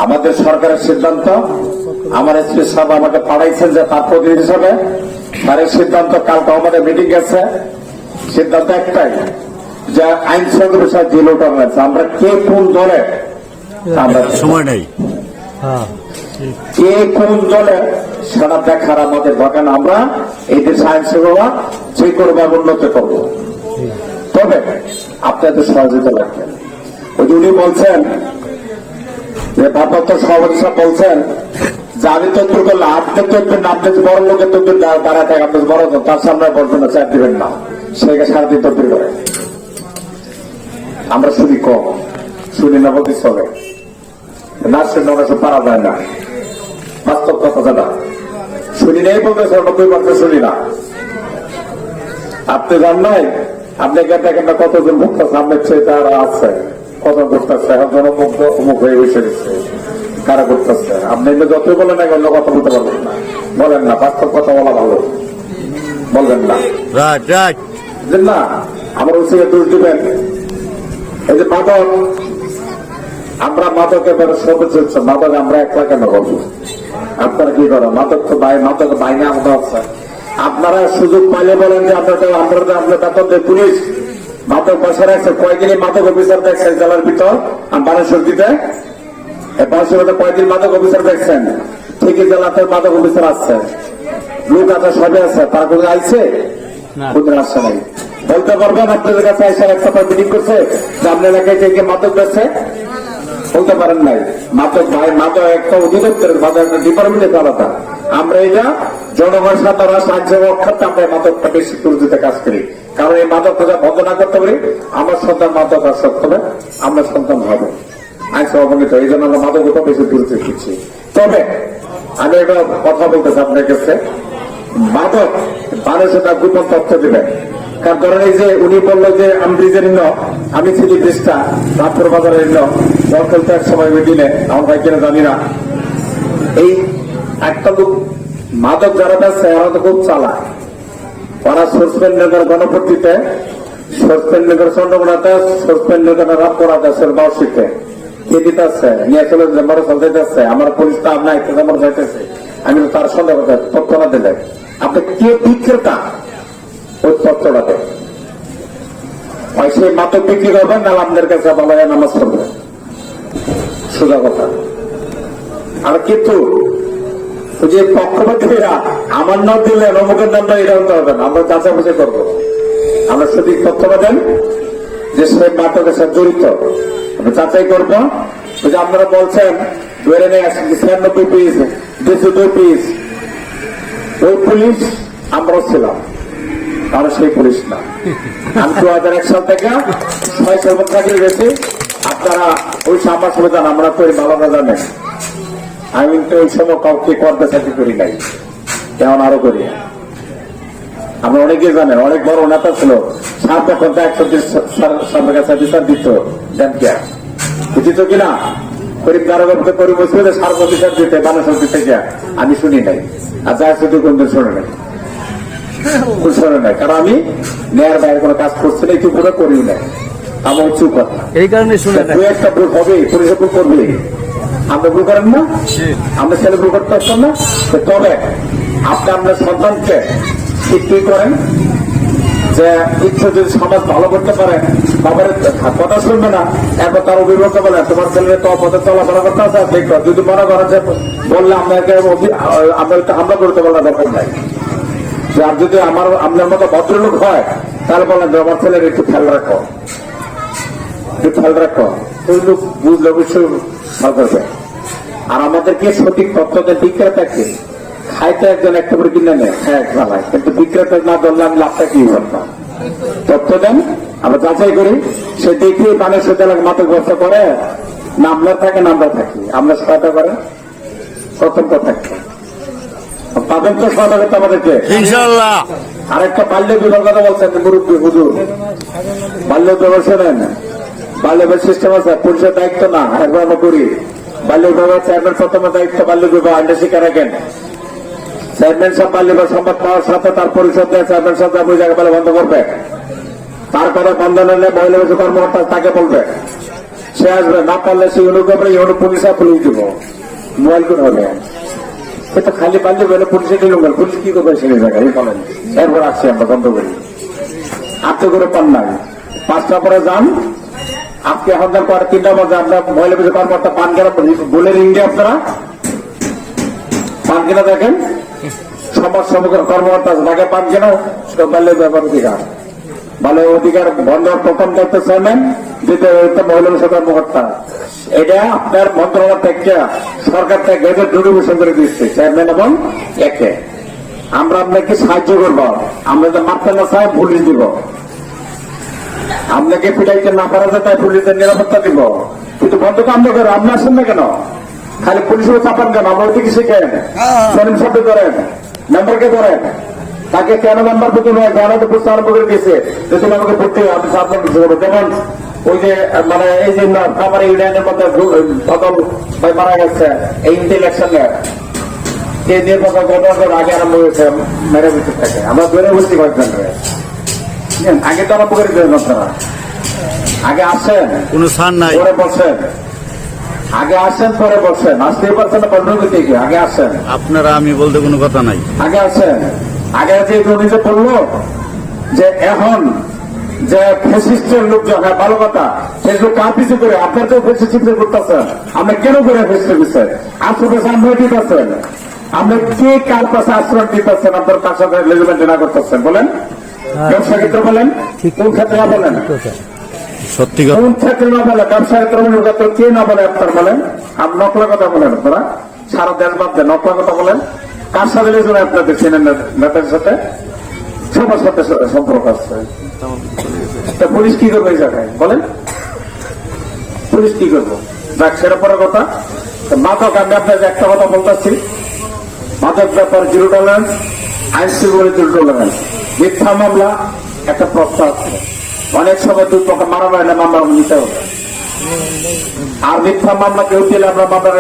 আমাদের সরকারের সিদ্ধান্ত, আমার এসপি সাহেব আমাকে পাঠাইছেন যে তার প্রতিনিধি হিসাবে, তার সিদ্ধান্ত কালকে আমাদের মিটিং গেছে। সিদ্ধান্ত একটাই যে আইন শৃঙ্খলা জিরো টলারেন্স। আমরা কে কোন দলে, আমরা সময় নেই, কে কোন দলে সেটা দেখার আমাদের দরকার। আমরা এই দেশে আইন শৃঙ্খলা যে করবার উন্নত করবো, তবে আপনাদের সহযোগিতা লাগবে। ওই উনি বলছেন যে ভারপ্রাপ্ত সভাপতি সাহেব বলছেন যে আমি তথ্য করলে আপনি তথ্য না, আপনি বড় লোকের তথ্য দাঁড়ায় থাকে, আপনি বড় তার সামনে বলবেন না, চার দিবেন না, সেকে সারাদিন তথ্য করে। আমরা শুনি কম, শুনি না বলতে চলে না, শুনে কাছে পারা যায় না। বাস্তব কথা যেটা শুনি নেই বলতেছে, 90% শুনি না। আপনি জান নাই, আপনি দেখেন না কতজন ভুগতেছে, আপনার চেয়ে তারা আছে কত করতেছে, এখন জনমুগ্ধ অমুক হয়ে বসে গেছে, কারা করতেছে। আপনি যতই বলেন না, অন্য কথা বলতে পারবেন না, বলেন না, বাস্তব কথা বলা ভালো, বলবেন না যে না আমার উচিত দোষ দিবেন। এই যে মাদক, আমরা মাদকের সবে চলছে, মাদক আমরা একলা কেন বলবো? আপনারা কি করেন? মাদক তো মাদক বাইরে আমাদের আছে। আপনারা সুযোগ পাইলে বলেন যে আপনার বেতন দেয় পুলিশ, মাদক বসে রাখছে। কয়েকদিনই মাদক অফিসার দেখছেন জেলার ভিতর বানেশ্বরীতে, বানেশ্বরীতে কয়েকদিন মাদক অফিসার দেখছেন, ঠিকই জেলাতে মাদক অফিসার আসছে, লোক আছে, সবে আছে, তারা কোথায় আইছে? কোথায় আসছে নাই? বলতে পারবেন আপনাদের কাছে আইসা এক সপ্তাহ মিটিং করছে যে আপনার এলাকায় কে মাদক বেছে? বলতে পারেন নাই। মাদক ভাই, মাদক একটা অধিদপ্তরের, মাদক একটা ডিপার্টমেন্টের আলাদা। আমরা এটা জনগণ সাধারণ সাহায্য রক্ষার্থে আমরা মাদকটা বেশি তুলতে কাজ করি, কারণ এই মাদকটা যা বন্ধ না করতে পারি, আমার সন্তান মাদক আসক্ত হবে, আমরা সন্তান হবে আইন সভাপতিত। এই জন্য আমরা মাদকটা বেশি তুলতে শিখছি। তবে আমি একটা কথা বলতেছি আপনার কাছে, মাদক মানুষের তার গোপন তথ্য দেবেন। কারণ ধরেন এই যে উনি বললো যে আমি ব্রিজের আমি ছিলি ব্রিজটা রামপুর বাজারের দরকার এক সময় দিনে আমার ভাই কিনা জানি না। এই একটা লোক মাদক যারা আছে এরা তো খুব চালাক। ওরা সসপেন্ড নগর গণপতিতে, সসপেন্ড নগর চন্দ্রকোনাতে, সসপেন্ড নগর রামপুরা দেশের বাউসিতে কে দিতে আসছে, নিয়ে চলে মোটর চলতে আসছে। আমার পুলিশটা আপনার আমার যাইতেছে, আমি তার সন্দেহ তথ্য না দিলে আপনি কে বিক্রেতা ওই তথ্যটা দেন। সেই মাদক বিক্রি করবেন, না আপনাদের কাছে বলা যায় নামাজ পড়বেন, সোজা কথা। আর কিন্তু যে পক্ষপাতীরা আমার নাম দিলে অমুকের নামটা এটা হতে হবে না, আমরা যাচাই করবো। আমরা সঠিক তথ্য দেন যে সে মাদকের সাথে জড়িত, আমরা যাচাই করবো। যে আপনারা বলছেন 96 পিস 202 পিস, ওই পুলিশ আমরাও ছিলাম, আমরা সেই পুলিশ না। আমি 2001 সাল থেকে 6 বছর চাকরি গেছি। আপনারা ওই আমার সুবিধা আমরা তো ভালো না জানেন। আমি তো ওই সময় কাউকে করতে চাকরি করি নাই, কেমন আরো করি। আমরা অনেকে জানেন, অনেক বড় নেতা ছিল, 7 ঘন্টা 130 সরকার কাছে বিচার দিত, দিত কিনা গরিব কারোকে করি বসে সার্ব বিচার দিতে বানেশ্বর দিতে গিয়া আমি শুনি নাই। আর যা শুধু কোনদিন শুনে নাই, শোনে নাই, কারণ আমি ন্যায়ের বাইরে কোনো কাজ করছি না, একটু পুরো করি নাই। আমার উচ্চ কথা এই কারণে শুনে দু একটা ভুল হবে, পুলিশে ভুল করবে। আপনি ভুল করেন না, আমরা ছেলে ভুল করতে পারছেন না। তবে আপনি আপনার সন্তানকে ঠিক করেন যে ইচ্ছে যদি সমাজ ভালো করতে পারে, বাবার কথা শুনবে না, এরপর তার অভিভাবক বলে তোমার ছেলে তো পথে চলাফেরা করতে আছে, দেখো যদি মনে করেন যে বললে আপনাকে আপনাকে হামলা করতে পারলে দরকার নাই। আর যদি আপনার মতো ভদ্রলোক হয় তাহলে বলেন আমার ছেলের একটু খেয়াল রাখো, একটু খেয়াল রাখো, ওই লোক বুঝলে অবশ্যই ভালো করবে। আর আমাদেরকে সঠিক তথ্যদের বিক্রেতাকে খাইতে একজন একটা করে কিনে নেয়, খায় খাওয়ায়, কিন্তু বিক্রেতা না ধরলে আমি লাভটা কি করতাম। তথ্য দেন, আমরা যাচাই করি, সে দেখি পানের সাথে মাথা ব্যবস্থা করে না আমরা থাকে না আমরা থাকি, আমরা সহায়তা করে সতর্ক থাকবো, পাবেন তো সহায়তা আমাদেরকে ইনশাআল্লাহ। আরেকটা বাল্য বিবাহ কথা বলছেন মুরব্বী হুজুর, বাল্য বিবাহ শোনেন, বাল্য বিবাহ সিস্টেম আছে, পুলিশের দায়িত্ব না, একবার আমরা করি। বাল্য বিবাহ চেয়ারম্যান প্রথমে দায়িত্ব বাল্য বিবাহ আইনটা শিখে রাখেন। চেয়ারম্যান সাহেব বাল্য বিবাহ সংবাদ পাওয়ার সাথে তার পরিষদ দেয়, চেয়ারম্যান সাহেব ওই জায়গা পেলে বন্ধ করবে, তার কথা বন্ধ নিলে মহিলা শিশু কর্মকর্তা তাকে বলবে সে আসবে, না পারলে সে ইউনো পুলিশ দিব মোবাইল করে হবে। সে তো খালি পারলে বলে পুলিশে দিল, পুলিশ কি করবে সেই জায়গায় বলেন। এরপর আসছি আমরা বন্ধ করি, আপনি করে পান নাই। 5টা পরে যান, আজকে এখন পরে 3টা বাজে আমরা মহিলা পুজো কর্মকর্তা পান কেনা বলে ইন্ডিয়া আপনারা পান কেনা দেখেন, সমাজ সমগ্র কর্মকর্তা তাকে পান কেনা বাল্যের ব্যাপার অধিকার, বাল্যের অধিকার বন্ধ প্রথম করতে চাইবেন, দ্বিতীয় মহিলা পুজো কর্মকর্তা। এটা আপনার মন্ত্রণালয় থেকে সরকার থেকে গেজেট নোটিফিকেশন করে দিচ্ছে চেয়ারম্যান এবং একে। আমরা আপনাকে সাহায্য করবো, আমরা তো মারতে না চাই পুলিশ দিব, আপনাকে পিটাইতে না পারা যায় তাই পুলিশের নিরাপত্তা দিব, কিন্তু বন্ধ কাম করো। আপনি আসেন না কেন, খালি পুলিশের চাপান কেন? আমরা ওইদিকে শিখেন, সরিম শব্দ করেন, মেম্বারকে ধরেন, তাকে কেন মেম্বার প্রতি নয় কেন তো বুঝতে আরম্ভ করে দিয়েছে যে তুমি আমাকে ভর্তি আমি আপনার কিছু করবো। যেমন ওই যে মানে এই যে আমার ইউনিয়নের মধ্যে ফদল ভাই মারা গেছে এই ইলেকশনে, যে নির্বাচন গণতন্ত্রের আগে আরম্ভ হয়েছে মেরে ভিতর থেকে, আমরা ধরে বলছি কয়েকজন আগে তো আরম্ভ করে দিলেন আপনারা। আগে আসেন, কোনো সার নাই, পরে বসেন, আগে আসেন পরে বসেন, আসতেই পারছেন না পনেরো থেকে আগে আসেন। আপনারা আমি বলতে কোনো কথা নাই, আগে আসেন। আগে যে নিজে বললো যে এখন যে ফেসিস্টের লোকজন, হ্যাঁ ভালো কথা, ফেসবুক কার পিছু করে আপনার তো ফেসিস্ট করতেছেন, আপনি কেন করে ফেসবুক দিচ্ছেন? আশ্রয় আমরা দিতেছেন, আপনি কে কার পাশে আশ্রয় দিতেছেন? আপনার তার সাথে লেজমেন্ট না করতেছেন বলেন, ব্যবসা ক্ষেত্রে বলেন, কোন ক্ষেত্রে না বলেন, সত্যি কথা কোন ক্ষেত্রে না বলেন, ব্যবসা ক্ষেত্রে কে না বলে আপনার বলেন? আপনি নকলা কথা বলেন, আপনারা সারা দেশ বাদ দেন, নকলা কথা বলেন। কার সাথে লেজমেন্ট আপনাদের চেনেন নেতার সাথে? সবার সাথে সম্পর্ক আছে। তা পুলিশ কি করবে এই জায়গায় বলেন? পুলিশ কি করবো? যাক সেটা পরে কথা। মাদক আমি আপনাকে একটা কথা বলতেছি, মাদক ব্যাপার জিরো টলারেন্স, আইন শৃঙ্খলা জিরো টলারেন্স। মিথ্যা মামলা একটা প্রস্তাব আছে, অনেক সময় 2 পক্ষ মারা হয় না, মামলা নিতে হবে। আর মিথ্যা মামলা কেউ দিলে আমরা মামলা